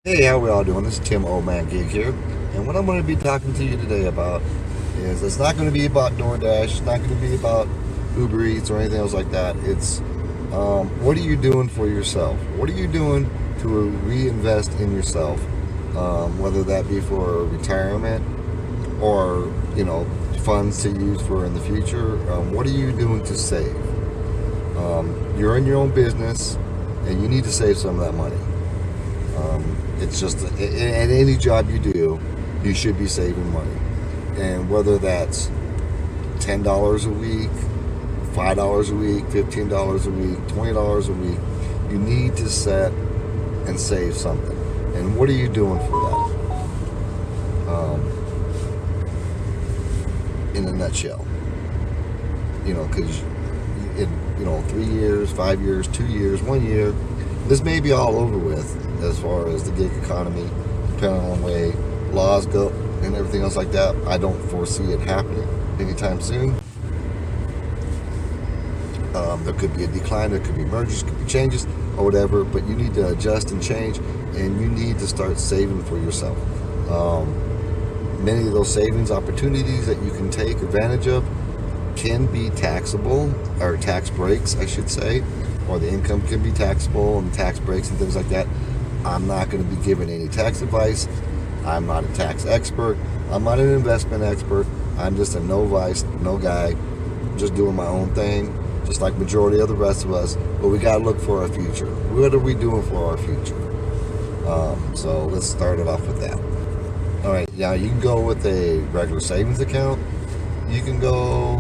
Hey, how we all doing? This is Tim Old Man Gig here, and what I'm going to be talking to you today about is it's not going to be about DoorDash, it's not going to be about Uber Eats or anything else like that. It's what are you doing for yourself? What are you doing to reinvest in yourself? Whether that be for retirement or funds to use for in the future. What are you doing to save? You're in your own business, and you need to save some of that money. It's just at any job you do, you should be saving money, and whether that's $10 a week, $5 a week, $15 a week, $20 a week, you need to set and save something. And what are you doing for that? In a nutshell, because in 3 years, 5 years, 2 years, 1 year, this may be all over with as far as the gig economy, depending on the way laws go and everything else like that. I don't foresee it happening anytime soon. There could be a decline, there could be mergers, could be changes, or whatever, but you need to adjust and change, and you need to start saving for yourself. Many of those savings opportunities that you can take advantage of can be taxable, or tax breaks, I should say, or the income can be taxable and tax breaks and things like that. I'm not going to be giving any tax advice. I'm not a tax expert. I'm not an investment expert. I'm just a no vice, no guy, just doing my own thing, just like majority of the rest of us. But we got to look for our future. What are we doing for our future? So let's start it off with that. All right, now you can go with a regular savings account. You can go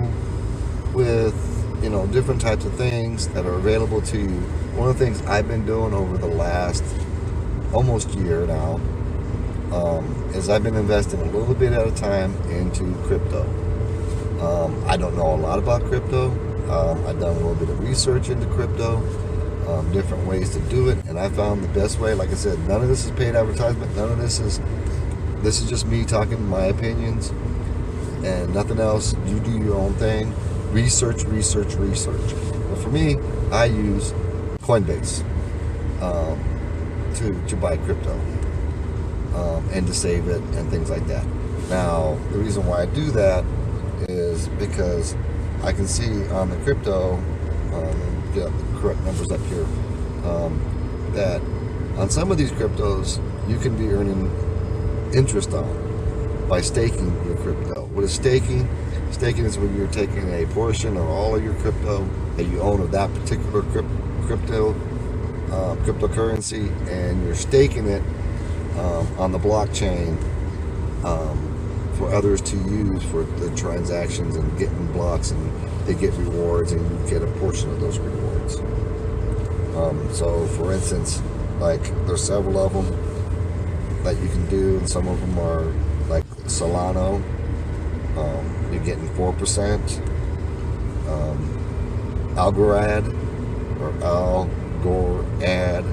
with different types of things that are available to you. One of the things I've been doing over the last almost year now is I've been investing a little bit at a time into crypto. I don't know a lot about crypto. I've done a little bit of research into crypto, different ways to do it, and I found the best way. Like I said, none of this is paid advertisement. None of this is just me talking my opinions and nothing else. You do your own thing. Research, research, research. But for me, I use Coinbase to buy crypto and to save it and things like that. Now, the reason why I do that is because I can see on the crypto, get the correct numbers up here, that on some of these cryptos, you can be earning interest on by staking your crypto. What is staking? Staking is when you're taking a portion or all of your crypto that you own of that particular cryptocurrency, and you're staking it on the blockchain for others to use for the transactions and getting blocks, and they get rewards, and you get a portion of those rewards. So, for instance, like there's several of them that you can do, and some of them are like Solano. You're getting 4%. Algorand or Algorand,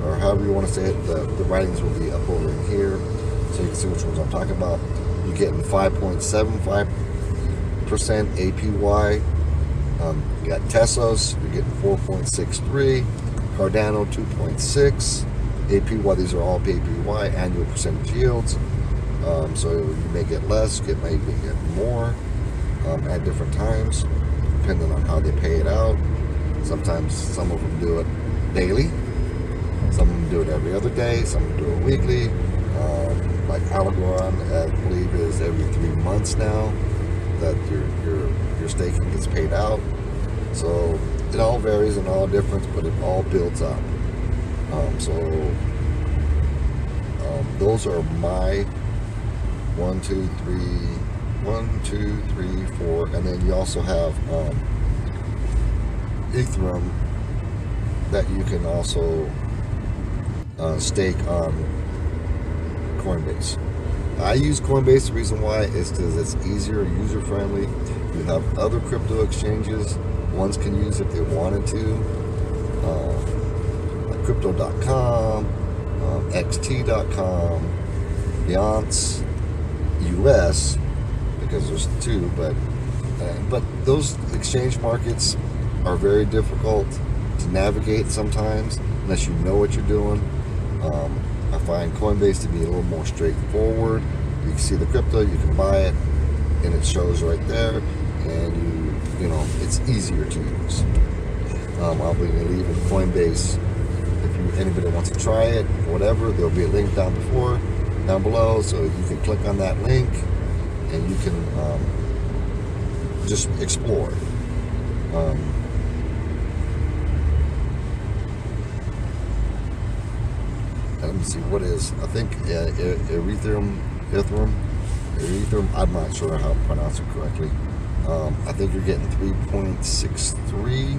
or however you want to say it. The writings will be up over in here, so you can see which ones I'm talking about. You're getting 5.75% APY. You got Tesos. You're getting 4.63. Cardano 2.6. APY. These are all APY, annual percentage yields. So you may get less, you may get more at different times, depending on how they pay it out. Sometimes some of them do it daily, some of them do it every other day, some of them do it weekly. Like Algorand, I believe, is every 3 months now that your staking gets paid out. So it all varies and all different, but it all builds up. Those are my 1, 2, 3, 4, and then you also have Ethereum that you can also stake on Coinbase. I use Coinbase. The reason why is because it's easier, user friendly. You have other crypto exchanges. Ones can use if they wanted to, like Crypto.com, XT.com, Beyonce US, because there's two, but those exchange markets are very difficult to navigate sometimes unless you know what you're doing. I find Coinbase to be a little more straightforward. You can see the crypto, you can buy it, and it shows right there, and you know, it's easier to use. I'll be leaving Coinbase if anybody wants to try it, whatever. There'll be a link down below, so you can click on that link and you can just explore. Let me see, what is, I think Ethereum, I'm not sure how to pronounce it correctly. I think you're getting 3.63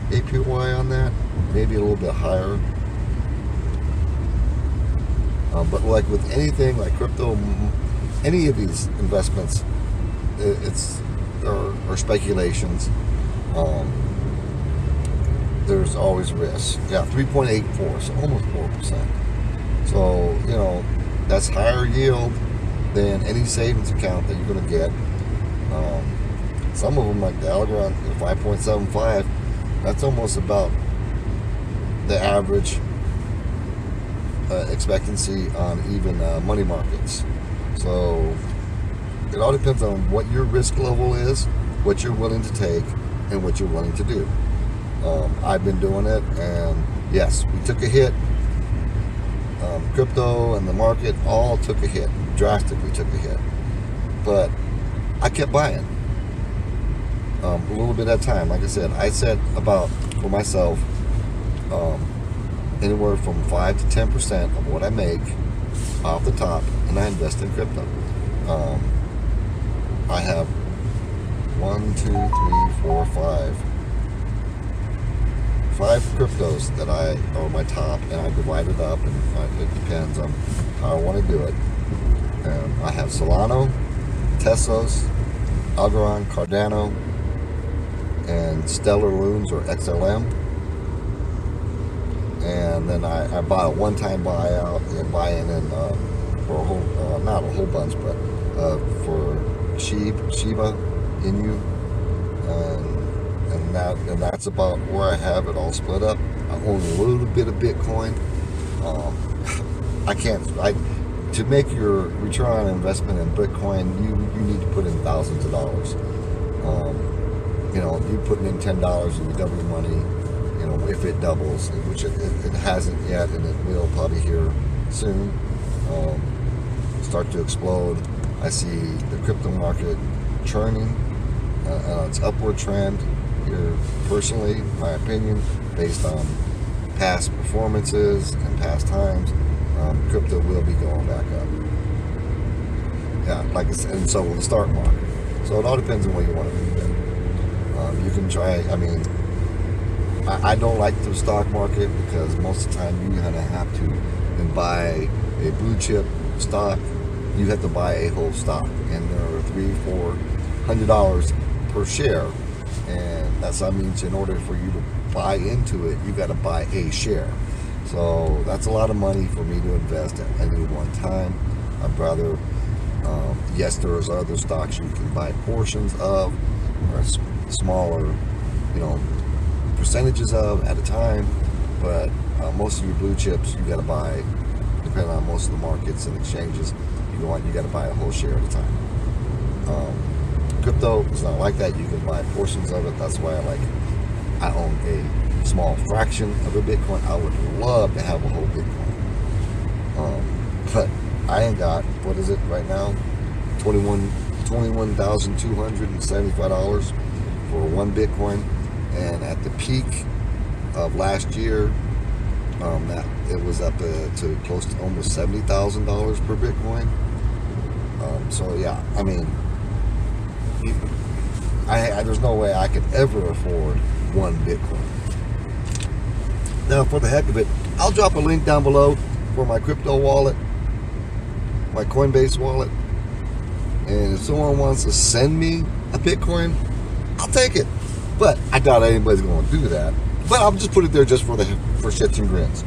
APY on that, maybe a little bit higher. But like with anything like crypto, any of these investments, are speculations. There's always risk. Yeah, 3.84, so almost 4%. So, you know, that's higher yield than any savings account that you're going to get. Some of them, like the Algorand, 5.75, that's almost about the average expectancy on even money markets. So it all depends on what your risk level is, what you're willing to take, and what you're willing to do. I've been doing it, and yes, we took a hit. Crypto and the market all took a hit, drastically took a hit. But I kept buying a little bit at a time. Like I said, I set about, for myself, anywhere from 5 to 10% of what I make off the top, and I invest in crypto. I have 1, 2, 3, 4, 5 cryptos that are my top, and I divide it up, and it depends on how I want to do it. I have Solano, Tesos, Algorand, Cardano, and Stellar Loons, or XLM. And then I buy a one-time buyout and buy in for a whole, not a whole bunch, but for Shiba Inu, and that's about where I have it all split up. I own a little bit of Bitcoin. To make your return on investment in Bitcoin, you need to put in thousands of dollars. You know, you're putting in $10 and you double your money. You know, if it doubles, which it hasn't yet, and it will probably here soon, start to explode. I see the crypto market churning on its upward trend here. Personally, my opinion, based on past performances and past times, crypto will be going back up. Yeah, like I said, and so will the stock market. So it all depends on what you want to do. You can try, I mean, I don't like the stock market because most of the time you're going to have to then buy a blue chip stock. You have to buy a whole stock, and there are $300-400 per share, and that means in order for you to buy into it, you got to buy a share. So that's a lot of money for me to invest at any one time. I'd rather, yes, there's other stocks you can buy portions of, or smaller, you know, percentages of at a time, but most of your blue chips you got to buy, depending on most of the markets and exchanges, you got to buy a whole share at a time. Crypto is not like that. You can buy portions of it. That's why I own a small fraction of a Bitcoin. I would love to have a whole Bitcoin, but I ain't got, what is it right now, $21,275 for one Bitcoin. And at the peak of last year, that it was up to close to almost $70,000 per Bitcoin. So yeah, I mean, there's no way I could ever afford one Bitcoin. Now, for the heck of it, I'll drop a link down below for my crypto wallet, my Coinbase wallet, and if someone wants to send me a Bitcoin, I'll take it. But I doubt anybody's going to do that. But I'll just put it there just for shits and grins.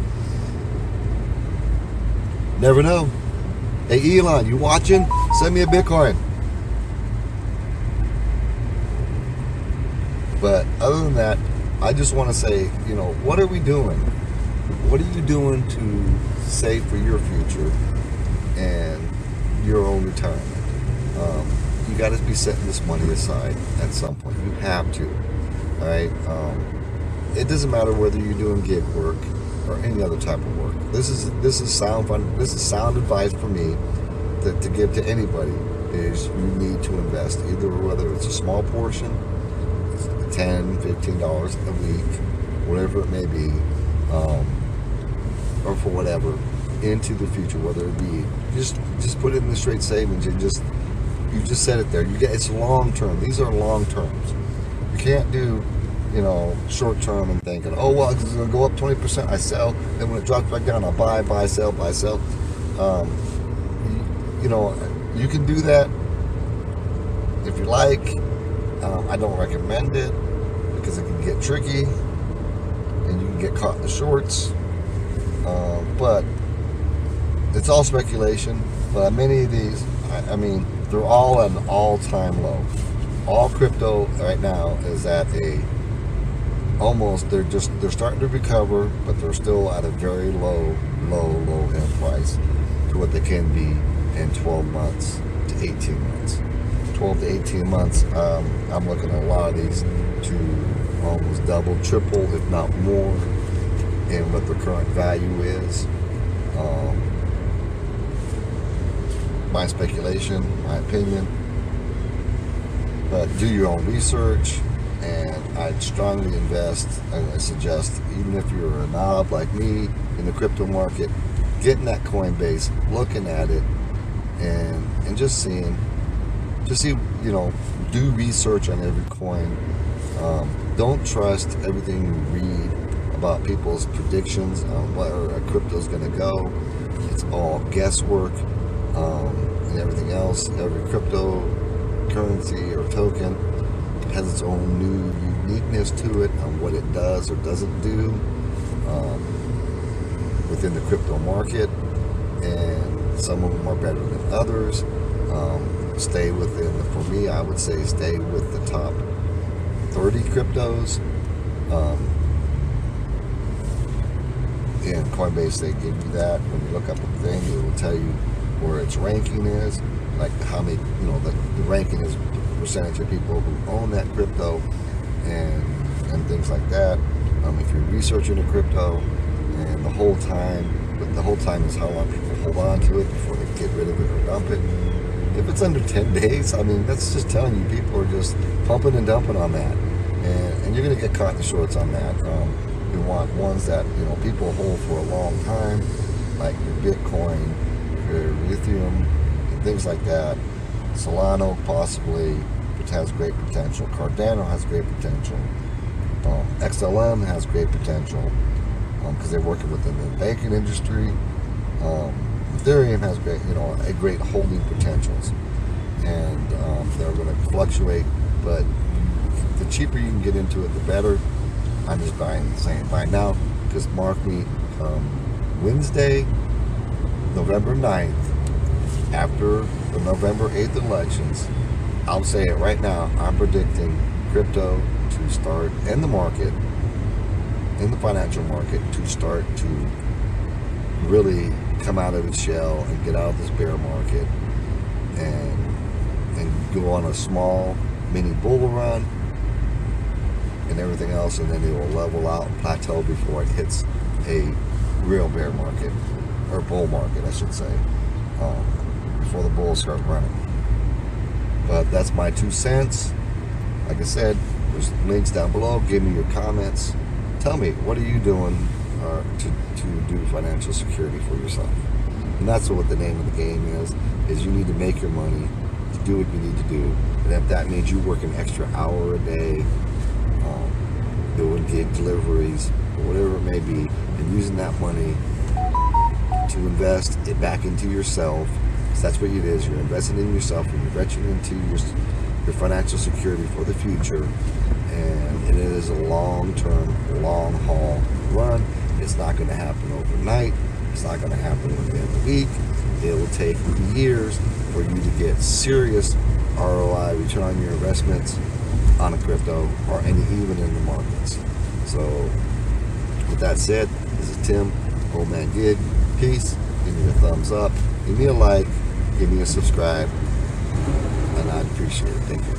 Never know. Hey, Elon, you watching? Send me a Bitcoin. But other than that, I just want to say, you know, what are we doing? What are you doing to save for your future and your own retirement? You got to be setting this money aside at some point. You have to. All right. It doesn't matter whether you're doing gig work or any other type of work. This is sound fun. This is sound advice for me to give to anybody. Is you need to invest, either whether it's a small portion, $10, $15 a week, whatever it may be, or for whatever, into the future. Whether it be just put it in the straight savings and you just set it there. It's long term. These are long terms. You can't do short term and thinking, oh well, it's going to go up 20%, I sell. Then when it drops back down, I'll buy, sell. You can do that if you like. I don't recommend it because it can get tricky and you can get caught in the shorts. But it's all speculation. But many of these, they're all at an all-time low. All crypto right now is at they're starting to recover, but they're still at a very low end price to what they can be in 12 months to 18 months. 12 to 18 months, I'm looking at a lot of these to almost double, triple, if not more, in what the current value is. My speculation, my opinion, but do your own research. And I'd strongly I suggest, even if you're a knob like me in the crypto market, getting that Coinbase, looking at it, and just see, do research on every coin. Don't trust everything you read about people's predictions on where a crypto's going to go. It's all guesswork, and everything else. Every cryptocurrency or token has its own new uniqueness to it on what it does or doesn't do within the crypto market, and some of them are better than others. For me, I would say stay with the top 30 cryptos. In Coinbase, they give you that. When you look up a thing, it will tell you where its ranking is, like how many, the ranking is percentage of people who own that crypto and things like that. If you're researching a crypto, and the whole time is how long people hold on to it before they get rid of it or dump it. If it's under 10 days, that's just telling you people are just pumping and dumping on that, and you're going to get caught in the shorts on that. You want ones that people hold for a long time, like your Bitcoin, your lithium, and things like that. Solana possibly, which has great potential. Cardano has great potential. XLM has great potential because they're working within the banking industry. Ethereum has great holding potentials, and they're going to fluctuate. But the cheaper you can get into it, the better. I'm just saying buy now, because mark me, Wednesday, November 9th, after the November 8th elections, I'll say it right now, I'm predicting crypto to start in the market, in the financial market, to start to really come out of its shell and get out of this bear market and go on a small mini bull run and everything else, and then it will level out and plateau before it hits a real bear market, or bull market I should say, before the bulls start running. But that's my 2 cents. Like I said, there's links down below. Give me your comments. Tell me, what are you doing to do financial security for yourself? And that's what the name of the game is you need to make your money to do what you need to do. And if that means you work an extra hour a day, doing gig deliveries, or whatever it may be, and using that money to invest it back into yourself, because that's what it is. You're investing in yourself, and you're investing into your financial security for the future. And it is a long-term, long-haul run. It's not going to happen overnight. It's not going to happen within a week. It will take years for you to get serious ROI, return on your investments, on a crypto or even in the markets. So with that said, this is Tim, Old Man Gig. Peace. Give me a thumbs up. Give me a like. Give me a subscribe. And I'd appreciate it. Thank you.